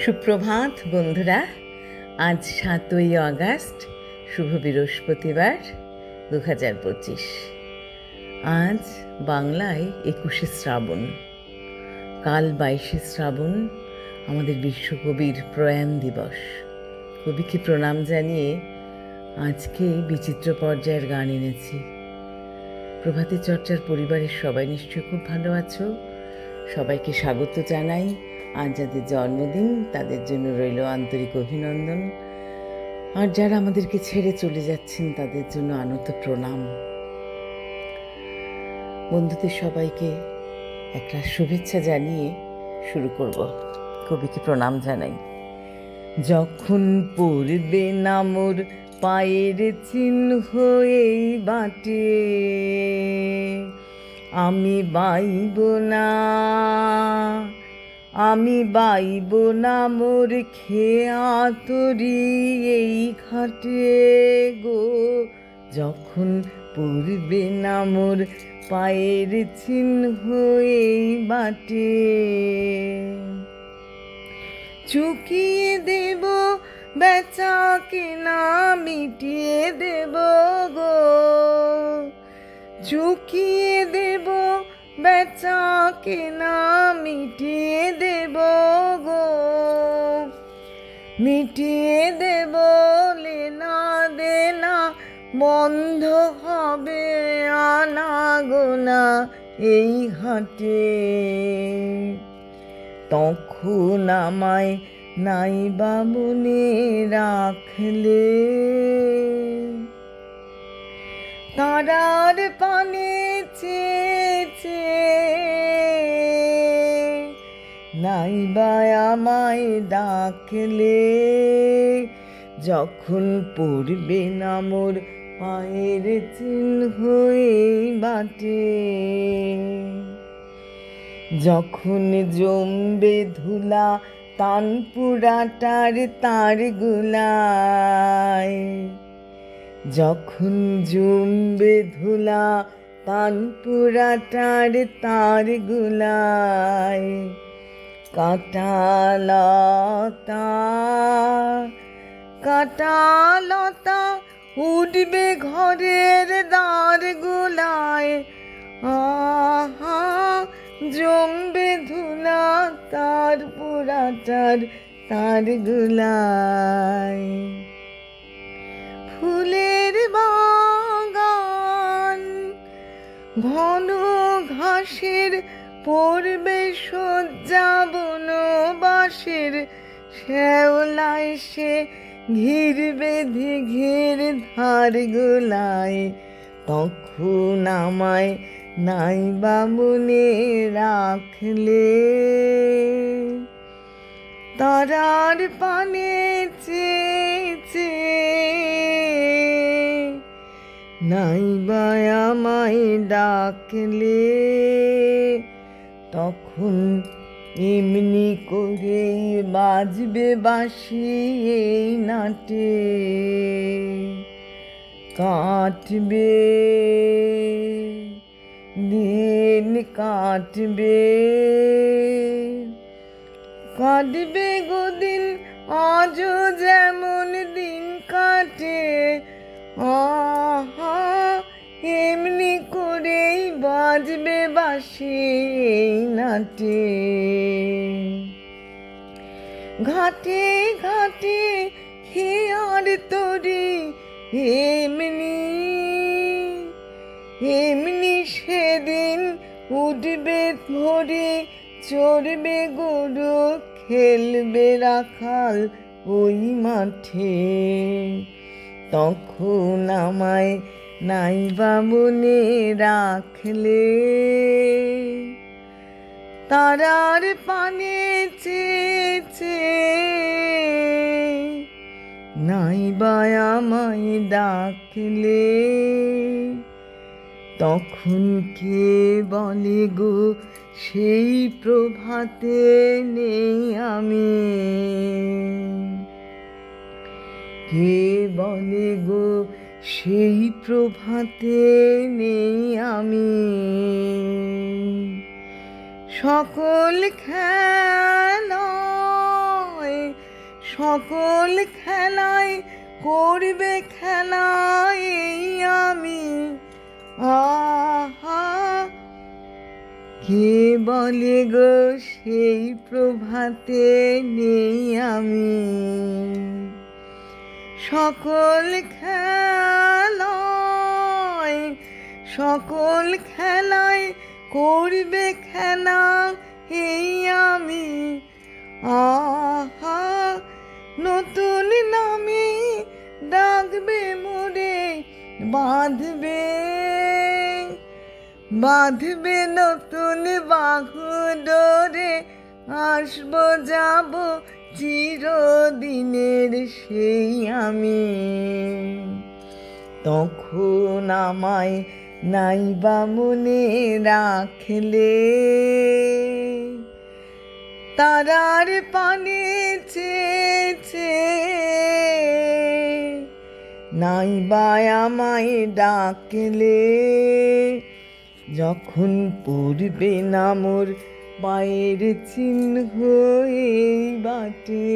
সুপ্রভাত বন্ধুরা। আজ 7ই আগস্ট, শুভ বৃহস্পতিবার 2025। আজ বাংলায় 21শে শ্রাবণ, কাল 22শে শ্রাবণ, আমাদের বিশ্বকবির প্রয়াণ দিবস। কবিকে প্রণাম জানিয়ে আজকে বিচিত্র পর্যায়ের গান এনেছি। প্রভাতী চর্চার পরিবারের সবাই নিশ্চয়ই খুব ভালো আছো। সবাইকে স্বাগত জানাই। আজ যাদের জন্মদিন তাদের জন্য রইল আন্তরিক অভিনন্দন, আর যারা আমাদেরকে ছেড়ে চলে যাচ্ছেন তাদের জন্য আনত প্রণাম। বন্ধুদের সবাইকে একটা শুভেচ্ছা জানিয়ে শুরু করব। কবিকে প্রণাম জানাই। যখন পড়বে না মোর পায়ের চিহ্ন এই বাটে, আমি বাইব না, আমি বাইব না মোর খেয়া তরি এই ঘাটে গো। যখন পড়বে না মোর পায়ের চিহ্ন এই বাটে, চুকিয়ে দেব বেচা কেনা মিটিয়ে দেব গো। চুকিয়ে দেব বেচা কেনা মিটিয়ে দেব গো। মিটিয়ে দেব লেনা দেনা, বন্ধ হবে আনা গোনা এই হাটে। তখন আমায় নাইবা মনে রাখলে, তারার পানে চেয়েছে নাইবা আমায় ডাকলে। যখন পড়বে না মোর পায়ের চিহ্ন এই বাটে, যখন জমবে ধুলা তানপুরাটার তার গুলায়, যখন জমবে ধুলা তানপুরাটার তার গুলায়, কাঁটালতা কাঁটালতা উঠবে ঘরের দ্বার গুলায়। আহা, জমবে ধুলা তার পুরাটার তার গুলায়। ফুলের বাগান ঘন ঘাসের পড়বে শয্যা বনবাসের, শ্যাওলায় সে ঘিরবে দিঘির ধার গুলায়। তখন আমায় নাইবা মনে রাখলে, তারার পানে চেয়েছে নাইবা আমায় ডাকলে। তখন এমনি করে বাজবে বাঁশি এই নাটে, কাটবে দিন কাটবে, কাটবে গোদিন আজও যেমন দিন কাটে। আহা, এমনি করেই বাজবে বাঁশি এই নাটে। ঘাটে ঘাটে খেয়ার তরি এমনি এমনি সেদিন উঠবে ভরে, চড়বে গরু খেলবে রাখাল ওই মাঠে। তখন আমায় নাইবা মনে রাখলে, তারার পানে চেয়েছে নাইবা আমায় ডাকলে। তখন কে বলে গো সেই প্রভাতে নেই আমি, কে বলে গো সেই প্রভাতে নেই আমি। সকল খেলায় সকল খেলায় করবে খেলায় আমি, আহা কে বলে গো সেই প্রভাতে নেই আমি। সকল খেলায় করবে খেলা এই আমি, আহা নতুন নামে ডাকবে মোরে, বাঁধবে নতুন বাহু ডোরে, আসবো যাব চিরদিনের সেই আমি। তখন আমায় নাইবা মনে রাখলে, তারার পানে চেয়েছে নাইবা আমায় ডাকলে, যখন পড়বে না মোর পায়ের চিহ্ন এই বাটে।